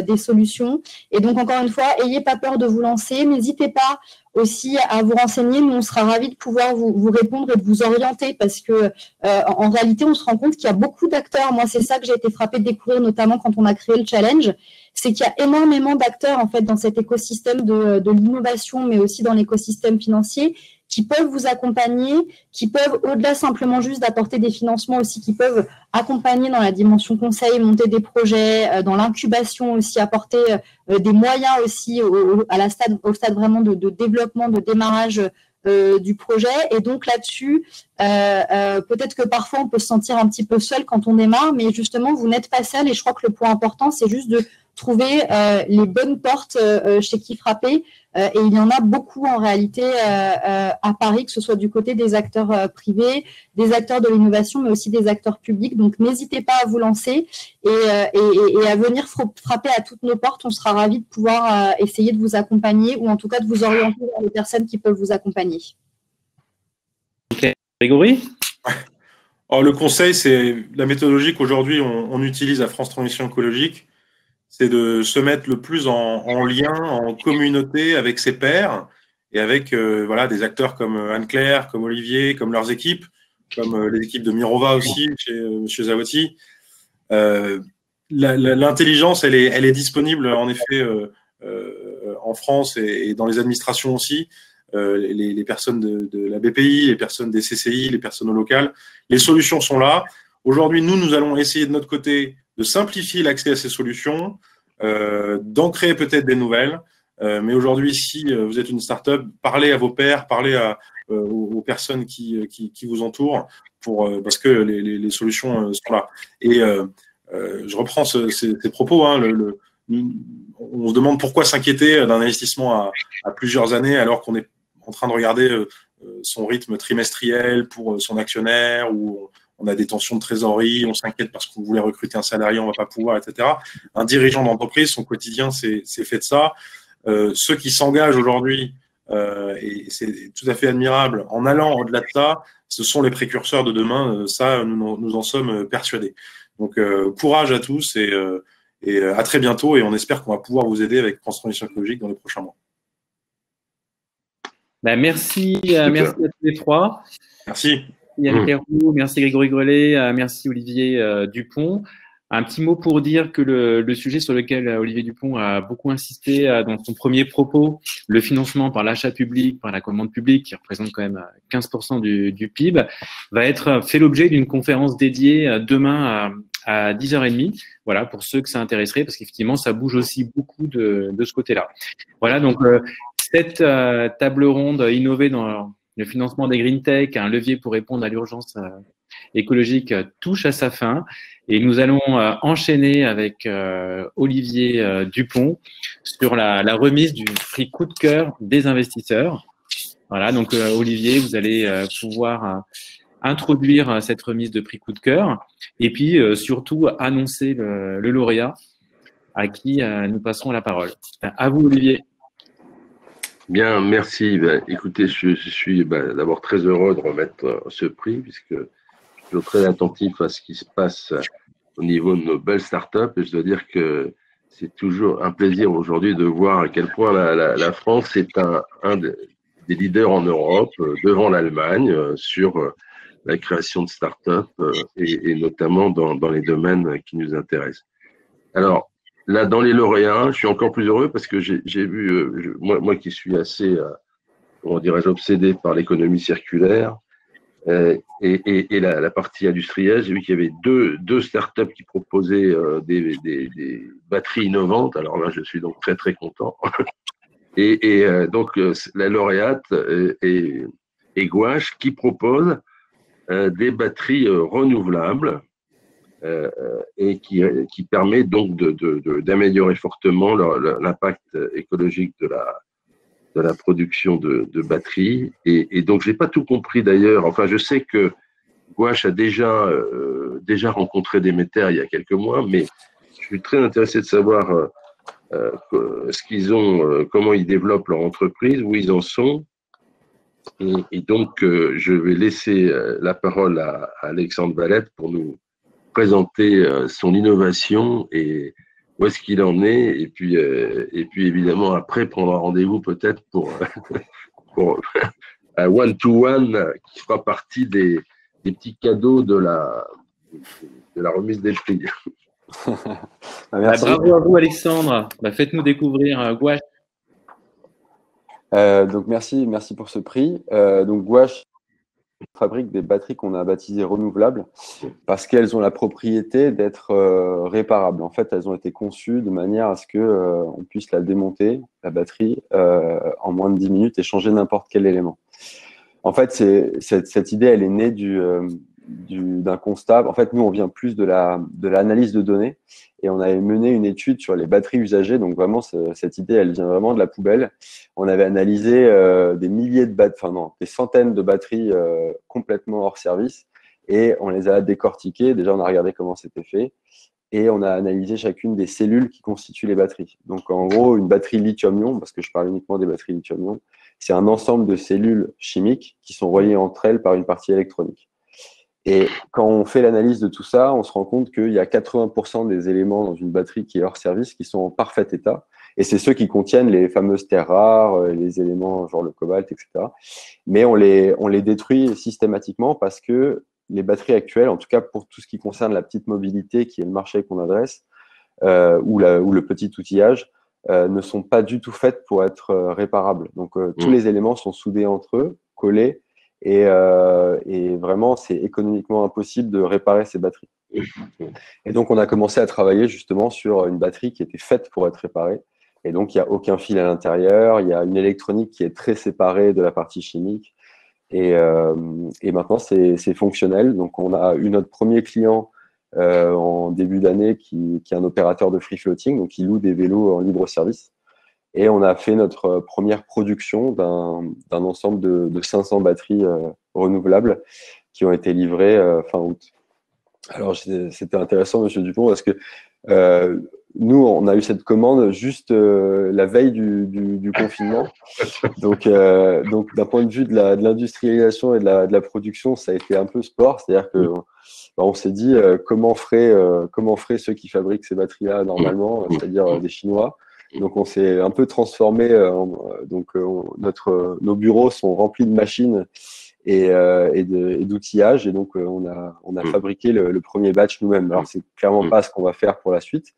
des solutions. Et donc encore une fois, ayez pas peur de vous lancer, n'hésitez pas aussi à vous renseigner. Nous, on sera ravis de pouvoir vous répondre et de vous orienter parce que en réalité, on se rend compte qu'il y a beaucoup d'acteurs. Moi, c'est ça que j'ai été frappée de découvrir, notamment quand on a créé le challenge, c'est qu'il y a énormément d'acteurs en fait dans cet écosystème de l'innovation, mais aussi dans l'écosystème financier, qui peuvent vous accompagner, qui peuvent, au-delà simplement juste d'apporter des financements aussi, qui peuvent accompagner dans la dimension conseil, monter des projets, dans l'incubation aussi, apporter des moyens aussi au stade vraiment de développement, de démarrage du projet. Et donc là-dessus, peut-être que parfois on peut se sentir un petit peu seul quand on démarre, mais justement, vous n'êtes pas seul. Et je crois que le point important, c'est juste de trouver les bonnes portes chez qui frapper. Et il y en a beaucoup en réalité à Paris, que ce soit du côté des acteurs privés, des acteurs de l'innovation, mais aussi des acteurs publics. Donc, n'hésitez pas à vous lancer et à venir frapper à toutes nos portes. On sera ravis de pouvoir essayer de vous accompagner ou en tout cas de vous orienter vers les personnes qui peuvent vous accompagner. Ok. Grégory ? Alors, le conseil, c'est la méthodologie qu'aujourd'hui on utilise à France Transition Écologique. C'est de se mettre le plus en lien, en communauté avec ses pairs et avec des acteurs comme Anne-Claire, comme Olivier, comme leurs équipes, comme les équipes de Mirova aussi, chez M. Zawati. L'intelligence, elle est disponible en effet en France et dans les administrations aussi. Les personnes de la BPI, les personnes des CCI, les personnes locales. Les solutions sont là. Aujourd'hui, nous allons essayer de notre côté de simplifier l'accès à ces solutions, d'en créer peut-être des nouvelles. Mais aujourd'hui, si vous êtes une start-up, parlez à vos pairs, parlez aux personnes qui vous entourent parce que les solutions sont là. Et je reprends ces propos. Hein, on se demande pourquoi s'inquiéter d'un investissement à plusieurs années alors qu'on est en train de regarder son rythme trimestriel pour son actionnaire, ou on a des tensions de trésorerie, on s'inquiète parce qu'on voulait recruter un salarié, on ne va pas pouvoir, etc. Un dirigeant d'entreprise, son quotidien, c'est fait de ça. Ceux qui s'engagent aujourd'hui, et c'est tout à fait admirable, en allant au-delà de ça, ce sont les précurseurs de demain. Ça, nous en sommes persuadés. Donc, courage à tous et à très bientôt. Et on espère qu'on va pouvoir vous aider avec Transformation écologique dans les prochains mois. Merci à tous les trois. Merci. Yannick Leroux, merci Grégory Grelet, merci Olivier Dupont. Un petit mot pour dire que le sujet sur lequel Olivier Dupont a beaucoup insisté dans son premier propos, le financement par l'achat public, par la commande publique, qui représente quand même 15% du PIB, va être fait l'objet d'une conférence dédiée demain à 10h30. Voilà, pour ceux que ça intéresserait, parce qu'effectivement, ça bouge aussi beaucoup de ce côté-là. Voilà, donc cette table ronde innovée dans le financement des green tech, un levier pour répondre à l'urgence écologique, touche à sa fin. Et nous allons enchaîner avec Olivier Dupont sur la remise du prix coup de cœur des investisseurs. Voilà, donc Olivier, vous allez pouvoir introduire cette remise de prix coup de cœur et puis surtout annoncer le lauréat à qui nous passerons la parole. À vous, Olivier. Bien, merci. Écoutez, je suis d'abord très heureux de remettre ce prix, puisque je suis très attentif à ce qui se passe au niveau de nos belles startups. Et je dois dire que c'est toujours un plaisir aujourd'hui de voir à quel point la France est un des leaders en Europe, devant l'Allemagne, sur la création de startups et notamment dans les domaines qui nous intéressent. Alors, là, dans les lauréats, je suis encore plus heureux parce que j'ai vu, moi qui suis assez, comment dirais-je, obsédé par l'économie circulaire et la partie industrielle, j'ai vu qu'il y avait deux startups qui proposaient des batteries innovantes. Alors là, je suis donc très, très content. Et donc, la lauréate est Gouache qui propose des batteries renouvelables. Et qui permet donc d'améliorer fortement l'impact écologique de la production de batteries. Et donc, je n'ai pas tout compris d'ailleurs. Enfin, je sais que Gouache a déjà rencontré Déméter il y a quelques mois, mais je suis très intéressé de savoir ce qu'ils ont, comment ils développent leur entreprise, où ils en sont. Et donc, je vais laisser la parole à Alexandre Valette pour nous présenter son innovation et où est-ce qu'il en est, et puis évidemment après prendre un rendez-vous peut-être pour un one-to-one qui fera partie des petits cadeaux de la remise des prix. Bravo à vous Alexandre, faites-nous découvrir Gouache. Donc merci pour ce prix. Donc Gouache fabrique des batteries qu'on a baptisées renouvelables parce qu'elles ont la propriété d'être réparables. En fait, elles ont été conçues de manière à ce que on puisse la démonter, la batterie, en moins de 10 minutes et changer n'importe quel élément. En fait, cette idée, elle est née d'un constat. En fait, nous, on vient plus de l'analyse de données et on avait mené une étude sur les batteries usagées. Donc vraiment, cette idée, elle vient vraiment de la poubelle. On avait analysé des centaines de batteries complètement hors service et on les a décortiquées. Déjà, on a regardé comment c'était fait et on a analysé chacune des cellules qui constituent les batteries. Donc en gros, une batterie lithium-ion, parce que je parle uniquement des batteries lithium-ion, c'est un ensemble de cellules chimiques qui sont reliées entre elles par une partie électronique. Et quand on fait l'analyse de tout ça, on se rend compte qu'il y a 80% des éléments dans une batterie qui est hors service qui sont en parfait état. Et c'est ceux qui contiennent les fameuses terres rares, les éléments genre le cobalt, etc. Mais on les détruit systématiquement parce que les batteries actuelles, en tout cas pour tout ce qui concerne la petite mobilité, qui est le marché qu'on adresse, ou le petit outillage, ne sont pas du tout faites pour être réparables. Donc tous les éléments sont soudés entre eux, collés, et vraiment c'est économiquement impossible de réparer ces batteries. Et donc on a commencé à travailler justement sur une batterie qui était faite pour être réparée. Et donc il n'y a aucun fil à l'intérieur, il y a une électronique qui est très séparée de la partie chimique. Et maintenant c'est fonctionnel. Donc on a eu notre premier client en début d'année qui est un opérateur de free floating, donc qui loue des vélos en libre service. Et on a fait notre première production d'un ensemble de 500 batteries renouvelables qui ont été livrées fin août. Alors, c'était intéressant, Monsieur Dupont, parce que nous, on a eu cette commande juste la veille du confinement. Donc d'un point de vue de l'industrialisation et de la production, ça a été un peu sport. C'est-à-dire que on s'est dit comment feraient ceux qui fabriquent ces batteries-là normalement, c'est-à-dire des Chinois. Donc on s'est un peu transformé. Nos bureaux sont remplis de machines et d'outillage, et donc on a fabriqué le premier batch nous-mêmes. Alors c'est clairement pas ce qu'on va faire pour la suite,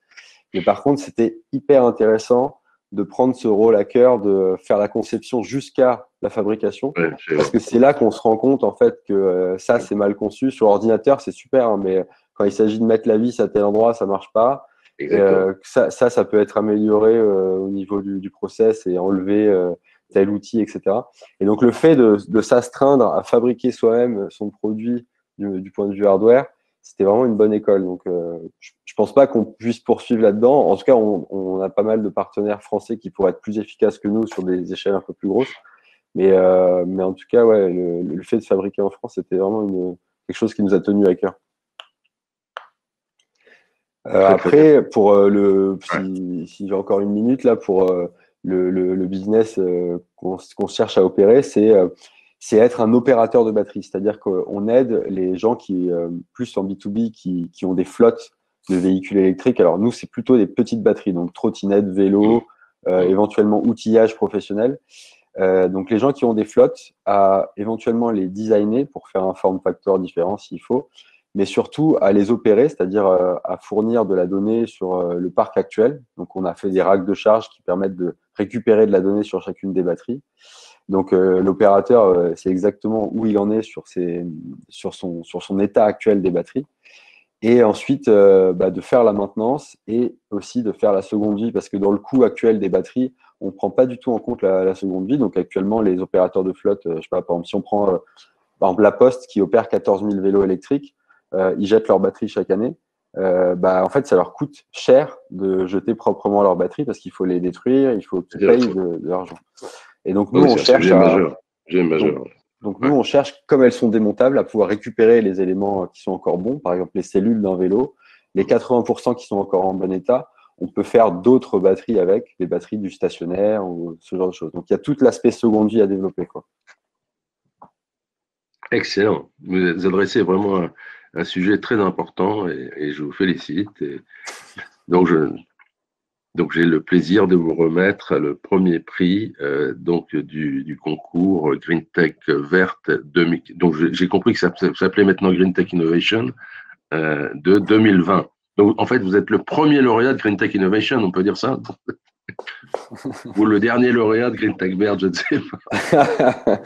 mais par contre c'était hyper intéressant de prendre ce rôle à cœur, de faire la conception jusqu'à la fabrication, parce que c'est là qu'on se rend compte en fait que ça c'est mal conçu. Sur ordinateur c'est super, hein, mais quand il s'agit de mettre la vis à tel endroit ça marche pas. Ça peut être amélioré au niveau du process et enlever tel outil, etc. Et donc, le fait de s'astreindre à fabriquer soi-même son produit du point de vue hardware, c'était vraiment une bonne école. Donc, je pense pas qu'on puisse poursuivre là-dedans. En tout cas, on a pas mal de partenaires français qui pourraient être plus efficaces que nous sur des échelles un peu plus grosses. Mais en tout cas, ouais, le fait de fabriquer en France, c'était vraiment quelque chose qui nous a tenu à cœur. Après, pour si j'ai encore une minute là, pour le business qu'on cherche à opérer, c'est être un opérateur de batterie. C'est-à-dire qu'on aide les gens qui, plus en B2B, qui ont des flottes de véhicules électriques. Alors nous, c'est plutôt des petites batteries, donc trottinettes, vélos, éventuellement outillage professionnel. Donc les gens qui ont des flottes, à éventuellement les designer pour faire un form factor différent s'il faut, mais surtout à les opérer, c'est-à-dire à fournir de la donnée sur le parc actuel. Donc, on a fait des racks de charge qui permettent de récupérer de la donnée sur chacune des batteries. Donc, l'opérateur sait exactement où il en est sur son état actuel des batteries. Et ensuite, de faire la maintenance et aussi de faire la seconde vie, parce que dans le coût actuel des batteries, on ne prend pas du tout en compte la seconde vie. Donc, actuellement, les opérateurs de flotte, je sais pas, par exemple, si on prend par exemple, la Poste qui opère 14 000 vélos électriques, ils jettent leur batterie chaque année. En fait, ça leur coûte cher de jeter proprement leur batterie parce qu'il faut les détruire, il faut qu'ils payent de l'argent. Et donc, nous, on cherche nous, on cherche, comme elles sont démontables, à pouvoir récupérer les éléments qui sont encore bons, par exemple les cellules d'un vélo, les 80% qui sont encore en bon état. On peut faire d'autres batteries avec, des batteries du stationnaire ou ce genre de choses. Donc, il y a tout l'aspect seconde vie à développer, quoi. Excellent. Vous adressez vraiment un sujet très important et je vous félicite. Donc j'ai le plaisir de vous remettre le premier prix du concours Green Tech Verte 2000. Donc j'ai compris que ça s'appelait maintenant Green Tech Innovation de 2020. Donc en fait vous êtes le premier lauréat de Green Tech Innovation, on peut dire ça? Ou le dernier lauréat de Green Tech Verte, je ne sais pas.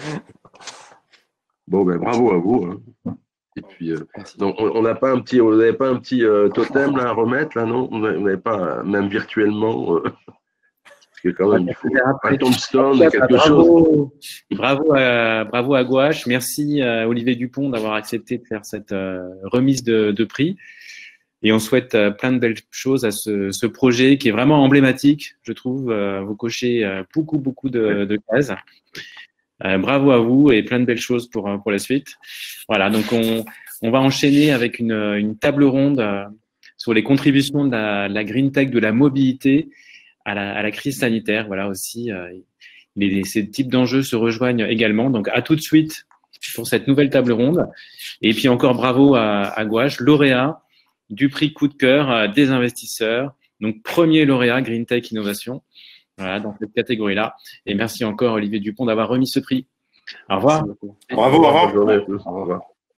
Bon, bravo à vous. Hein. Et puis, donc, on n'a pas un petit, vous n'avez pas un petit totem là, à remettre, là, non? Vous n'avez pas, même virtuellement, parce que quand même, il faut un tombstone et quelque chose. Bravo à Gouache. Merci à Olivier Dupont d'avoir accepté de faire cette remise de prix. Et on souhaite plein de belles choses à ce projet qui est vraiment emblématique, je trouve. Vous cochez beaucoup de cases. Bravo à vous et plein de belles choses pour la suite. Voilà, donc on va enchaîner avec une table ronde sur les contributions de la Green Tech, de la mobilité à la crise sanitaire. Voilà aussi, ces types d'enjeux se rejoignent également. Donc à tout de suite pour cette nouvelle table ronde. Et puis encore bravo à Gouache, lauréat du prix coup de cœur des investisseurs. Donc premier lauréat Green Tech Innovation. Voilà, dans cette catégorie-là. Et merci encore, Olivier Dupont, d'avoir remis ce prix. Au revoir. Bravo, au revoir. Bonne journée à tous. Au revoir.